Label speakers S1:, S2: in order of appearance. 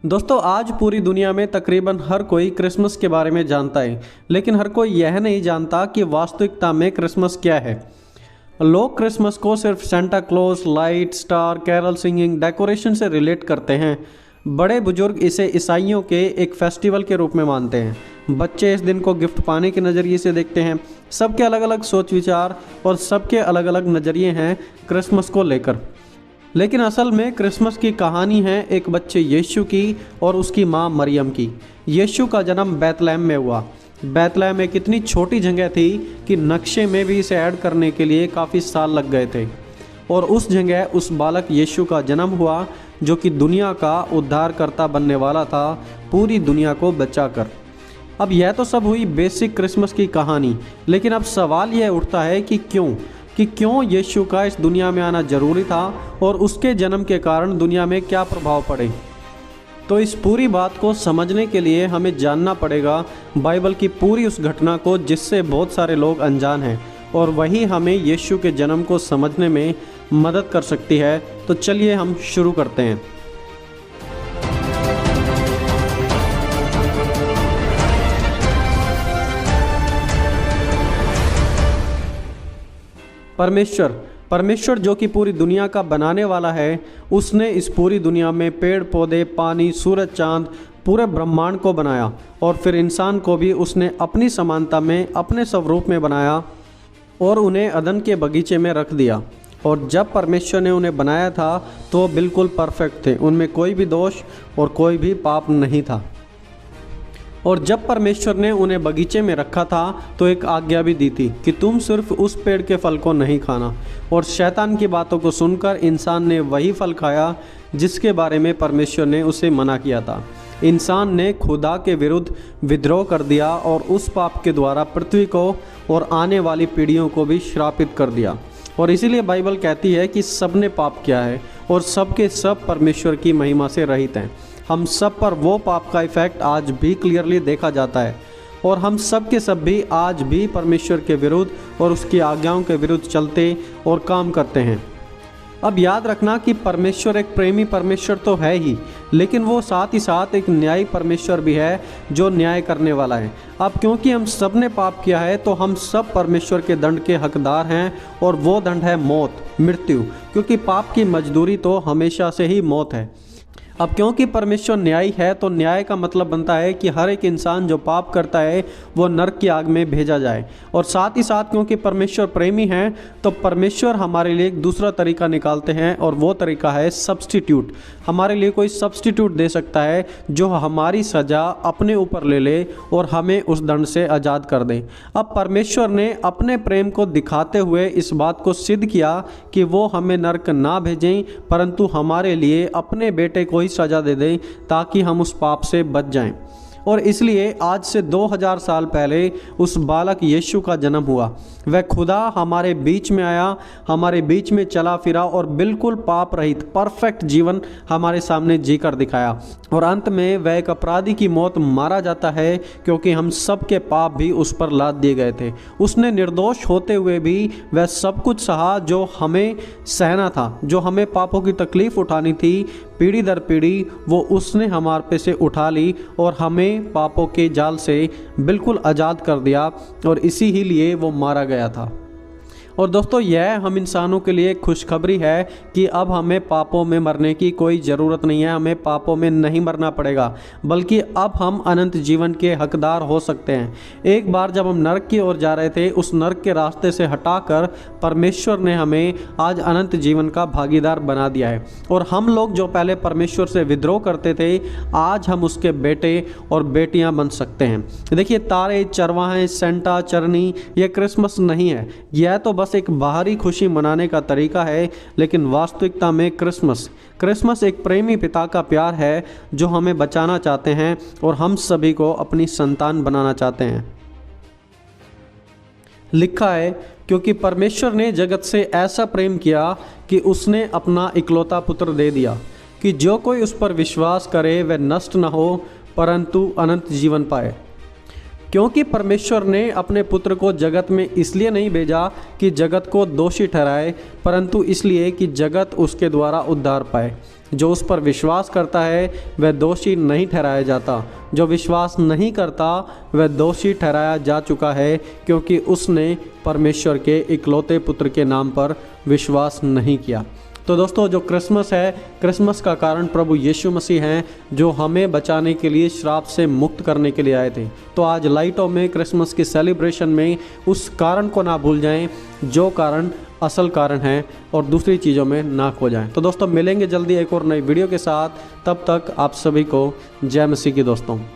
S1: दोस्तों आज पूरी दुनिया में तकरीबन हर कोई क्रिसमस के बारे में जानता है, लेकिन हर कोई यह नहीं जानता कि वास्तविकता में क्रिसमस क्या है। लोग क्रिसमस को सिर्फ Santa Claus, light, star, carol singing, decoration से रिलेट करते हैं। बड़े बुजुर्ग इसे ईसाइयों के एक फेस्टिवल के रूप में मानते हैं। बच्चे इस दिन को गिफ्ट पाने के नज़रिए से देखते हैं। सबके अलग अलग सोच विचार और सबके अलग अलग नज़रिए हैं क्रिसमस को लेकर। लेकिन असल में क्रिसमस की कहानी है एक बच्चे यीशु की और उसकी माँ मरियम की। यीशु का जन्म बैतलहम में हुआ। बैतलहम एक इतनी छोटी जगह थी कि नक्शे में भी इसे ऐड करने के लिए काफ़ी साल लग गए थे। और उस जगह उस बालक यीशु का जन्म हुआ जो कि दुनिया का उद्धारकर्ता बनने वाला था, पूरी दुनिया को बचाकर। अब यह तो सब हुई बेसिक क्रिसमस की कहानी, लेकिन अब सवाल यह उठता है कि क्यों यीशु का इस दुनिया में आना जरूरी था और उसके जन्म के कारण दुनिया में क्या प्रभाव पड़े। तो इस पूरी बात को समझने के लिए हमें जानना पड़ेगा बाइबल की पूरी उस घटना को जिससे बहुत सारे लोग अनजान हैं, और वही हमें यीशु के जन्म को समझने में मदद कर सकती है। तो चलिए हम शुरू करते हैं। परमेश्वर जो कि पूरी दुनिया का बनाने वाला है, उसने इस पूरी दुनिया में पेड़ पौधे, पानी, सूरज, चांद, पूरे ब्रह्मांड को बनाया। और फिर इंसान को भी उसने अपनी समानता में, अपने स्वरूप में बनाया और उन्हें अदन के बगीचे में रख दिया। और जब परमेश्वर ने उन्हें बनाया था तो वो बिल्कुल परफेक्ट थे, उनमें कोई भी दोष और कोई भी पाप नहीं था। और जब परमेश्वर ने उन्हें बगीचे में रखा था तो एक आज्ञा भी दी थी कि तुम सिर्फ उस पेड़ के फल को नहीं खाना। और शैतान की बातों को सुनकर इंसान ने वही फल खाया जिसके बारे में परमेश्वर ने उसे मना किया था। इंसान ने खुदा के विरुद्ध विद्रोह कर दिया और उस पाप के द्वारा पृथ्वी को और आने वाली पीढ़ियों को भी श्रापित कर दिया। और इसीलिए बाइबल कहती है कि सबने पाप किया है और सबके सब परमेश्वर की महिमा से रहित हैं। हम सब पर वो पाप का इफेक्ट आज भी क्लियरली देखा जाता है, और हम सब के सब भी आज भी परमेश्वर के विरुद्ध और उसकी आज्ञाओं के विरुद्ध चलते और काम करते हैं। अब याद रखना कि परमेश्वर एक प्रेमी परमेश्वर तो है ही, लेकिन वो साथ ही साथ एक न्यायी परमेश्वर भी है जो न्याय करने वाला है। अब क्योंकि हम सब ने पाप किया है तो हम सब परमेश्वर के दंड के हकदार हैं, और वो दंड है मौत, मृत्यु, क्योंकि पाप की मजदूरी तो हमेशा से ही मौत है। अब क्योंकि परमेश्वर न्यायी है तो न्याय का मतलब बनता है कि हर एक इंसान जो पाप करता है वो नरक की आग में भेजा जाए। और साथ ही साथ क्योंकि परमेश्वर प्रेमी है तो परमेश्वर हमारे लिए एक दूसरा तरीका निकालते हैं, और वो तरीका है सब्स्टिट्यूट। हमारे लिए कोई सब्स्टिट्यूट दे सकता है जो हमारी सज़ा अपने ऊपर ले ले और हमें उस दंड से आज़ाद कर दे। अब परमेश्वर ने अपने प्रेम को दिखाते हुए इस बात को सिद्ध किया कि वो हमें नरक ना भेजें, परंतु हमारे लिए अपने बेटे को सजा दे दे ताकि हम उस पाप से बच जाएं। और इसलिए आज से 2000 साल पहले उस बालक यीशु का जन्म हुआ। वह खुदा हमारे बीच में आया, हमारे बीच में चला फिरा और बिल्कुल पाप रहित परफेक्ट जीवन हमारे सामने जीकर दिखाया। और अंत में वह एक अपराधी की मौत मारा जाता है क्योंकि हम सब के पाप भी उस पर लाद दिए गए थे। उसने निर्दोष होते हुए भी वह सब कुछ सहा जो हमें सहना था, जो हमें पापों की तकलीफ़ उठानी थी पीढ़ी दर पीढ़ी, वो उसने हमारे पे से उठा ली और हमें पापों के जाल से बिल्कुल आज़ाद कर दिया, और इसी ही लिए वो मारा गया था। और दोस्तों यह हम इंसानों के लिए खुशखबरी है कि अब हमें पापों में मरने की कोई ज़रूरत नहीं है। हमें पापों में नहीं मरना पड़ेगा, बल्कि अब हम अनंत जीवन के हकदार हो सकते हैं। एक बार जब हम नरक की ओर जा रहे थे, उस नरक के रास्ते से हटाकर परमेश्वर ने हमें आज अनंत जीवन का भागीदार बना दिया है। और हम लोग जो पहले परमेश्वर से विद्रोह करते थे, आज हम उसके बेटे और बेटियां बन सकते हैं। देखिए, तारे, चरवाहे, सेंटा, चरनी, यह क्रिसमस नहीं है। यह तो बस एक बाहरी खुशी मनाने का तरीका है, लेकिन वास्तविकता में क्रिसमस एक प्रेमी पिता का प्यार है जो हमें बचाना चाहते हैं और हम सभी को अपनी संतान बनाना चाहते हैं। लिखा है, क्योंकि परमेश्वर ने जगत से ऐसा प्रेम किया कि उसने अपना इकलौता पुत्र दे दिया, कि जो कोई उस पर विश्वास करे वह नष्ट न हो परंतु अनंत जीवन पाए। क्योंकि परमेश्वर ने अपने पुत्र को जगत में इसलिए नहीं भेजा कि जगत को दोषी ठहराए, परंतु इसलिए कि जगत उसके द्वारा उद्धार पाए। जो उस पर विश्वास करता है वह दोषी नहीं ठहराया जाता, जो विश्वास नहीं करता वह दोषी ठहराया जा चुका है, क्योंकि उसने परमेश्वर के इकलौते पुत्र के नाम पर विश्वास नहीं किया। तो दोस्तों, जो क्रिसमस है, क्रिसमस का कारण प्रभु यीशु मसीह हैं, जो हमें बचाने के लिए, श्राप से मुक्त करने के लिए आए थे। तो आज लाइटों में, क्रिसमस की सेलिब्रेशन में उस कारण को ना भूल जाएं, जो कारण असल कारण है, और दूसरी चीज़ों में ना खो जाएं। तो दोस्तों, मिलेंगे जल्दी एक और नई वीडियो के साथ। तब तक आप सभी को जय मसीह की दोस्तों।